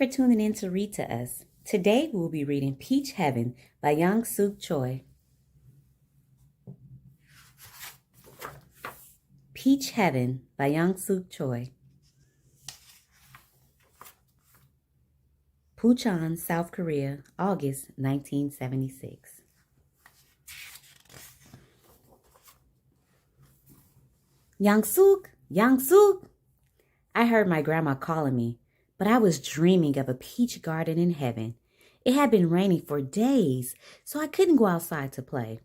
for tuning in to read to us. Today we'll be reading Peach Heaven by Yangsook Choi. Peach Heaven by Yangsook Choi. Puchon, South Korea, August 1976. Yangsook, Yangsook! I heard my grandma calling me, but I was dreaming of a peach garden in heaven. It had been raining for days, so I couldn't go outside to play.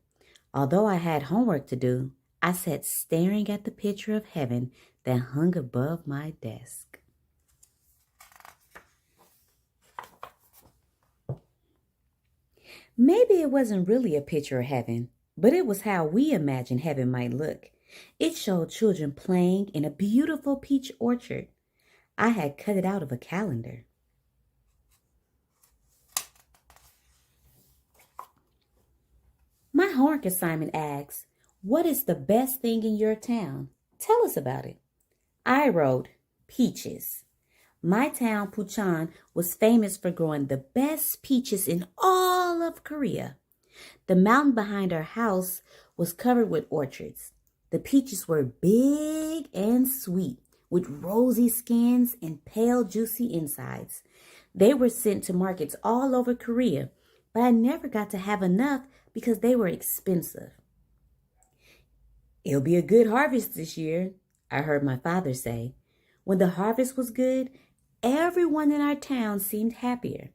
Although I had homework to do, I sat staring at the picture of heaven that hung above my desk. Maybe it wasn't really a picture of heaven, but it was how we imagined heaven might look. It showed children playing in a beautiful peach orchard. I had cut it out of a calendar. My homework assignment asks, what is the best thing in your town? Tell us about it. I wrote, peaches. My town, Puchon, was famous for growing the best peaches in all of Korea. The mountain behind our house was covered with orchards. The peaches were big and sweet, with rosy skins and pale, juicy insides. They were sent to markets all over Korea, but I never got to have enough because they were expensive. It'll be a good harvest this year, I heard my father say. When the harvest was good, everyone in our town seemed happier.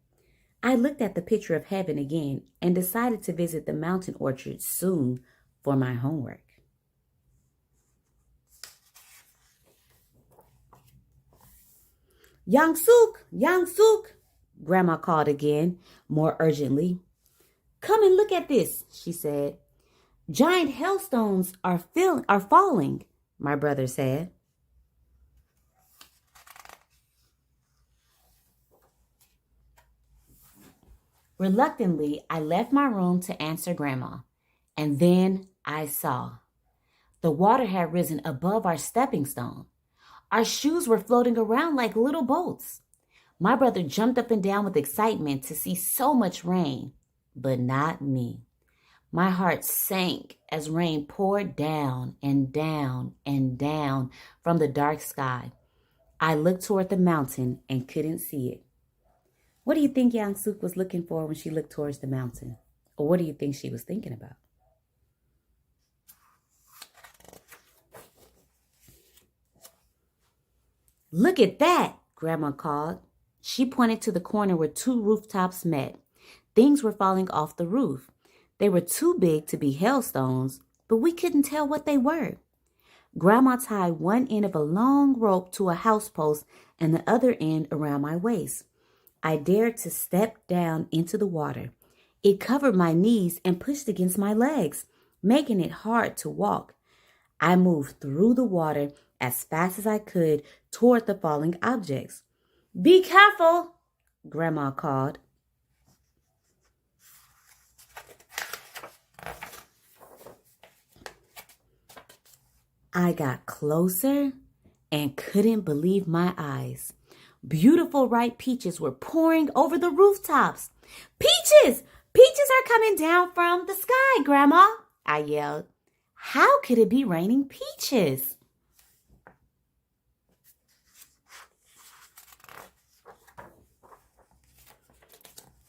I looked at the picture of heaven again and decided to visit the mountain orchard soon for my homework. Yangsook, Yangsook, Grandma called again, more urgently. Come and look at this, she said. Giant hailstones are falling, my brother said. Reluctantly, I left my room to answer Grandma, and then I saw. The water had risen above our stepping stone. Our shoes were floating around like little boats. My brother jumped up and down with excitement to see so much rain, but not me. My heart sank as rain poured down and down and down from the dark sky. I looked toward the mountain and couldn't see it. What do you think Yangsook was looking for when she looked towards the mountain? Or what do you think she was thinking about? Look at that, Grandma called. She pointed to the corner where two rooftops met. Things were falling off the roof. They were too big to be hailstones, but we couldn't tell what they were. Grandma tied one end of a long rope to a house post and the other end around my waist. I dared to step down into the water. It covered my knees and pushed against my legs, making it hard to walk. I moved through the water as fast as I could toward the falling objects. Be careful, Grandma called. I got closer and couldn't believe my eyes. Beautiful ripe peaches were pouring over the rooftops. Peaches! Peaches are coming down from the sky, Grandma, I yelled. How could it be raining peaches?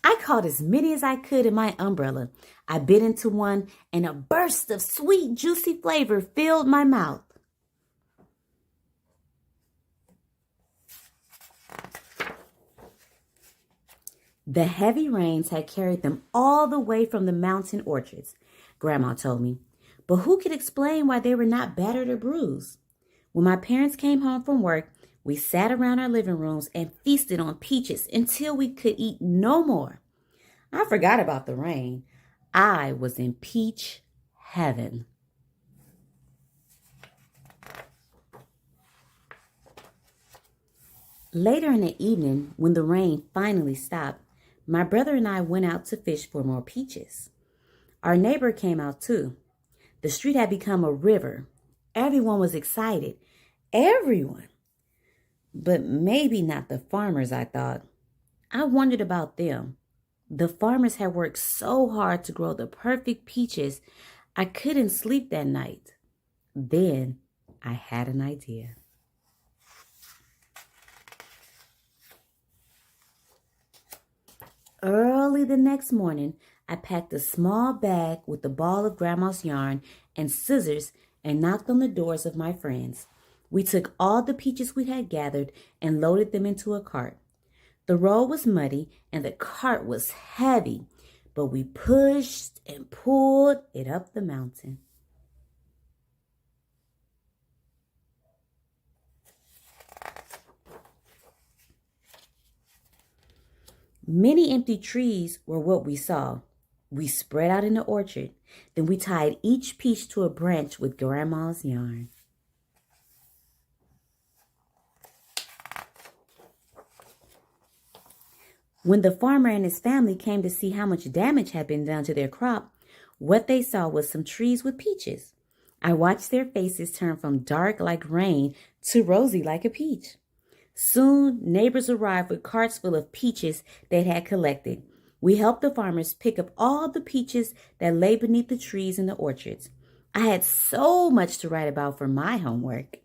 I caught as many as I could in my umbrella. I bit into one, and a burst of sweet, juicy flavor filled my mouth. The heavy rains had carried them all the way from the mountain orchards, Grandma told me. But who could explain why they were not battered or bruised? When my parents came home from work, we sat around our living rooms and feasted on peaches until we could eat no more. I forgot about the rain. I was in peach heaven. Later in the evening, when the rain finally stopped, my brother and I went out to fish for more peaches. Our neighbor came out too. The street had become a river. Everyone was excited. Everyone. But maybe not the farmers, I thought. I wondered about them. The farmers had worked so hard to grow the perfect peaches, I couldn't sleep that night. Then I had an idea. Early the next morning, I packed a small bag with a ball of Grandma's yarn and scissors and knocked on the doors of my friends. We took all the peaches we had gathered and loaded them into a cart. The road was muddy and the cart was heavy, but we pushed and pulled it up the mountain. Many empty trees were what we saw. We spread out in the orchard. Then we tied each peach to a branch with Grandma's yarn. When the farmer and his family came to see how much damage had been done to their crop, what they saw was some trees with peaches. I watched their faces turn from dark like rain to rosy like a peach. Soon, neighbors arrived with carts full of peaches they had collected. We helped the farmers pick up all the peaches that lay beneath the trees in the orchards. I had so much to write about for my homework.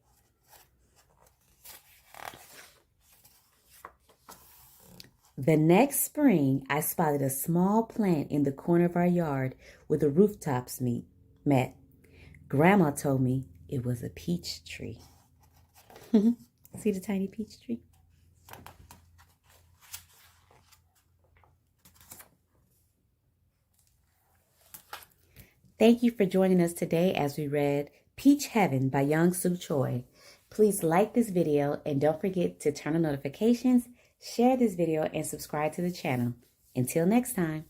The next spring, I spotted a small plant in the corner of our yard where the rooftops met. Grandma told me it was a peach tree. See the tiny peach tree? Thank you for joining us today as we read Peach Heaven by Yangsook Choi. Please like this video and don't forget to turn on notifications, share this video, and subscribe to the channel. Until next time.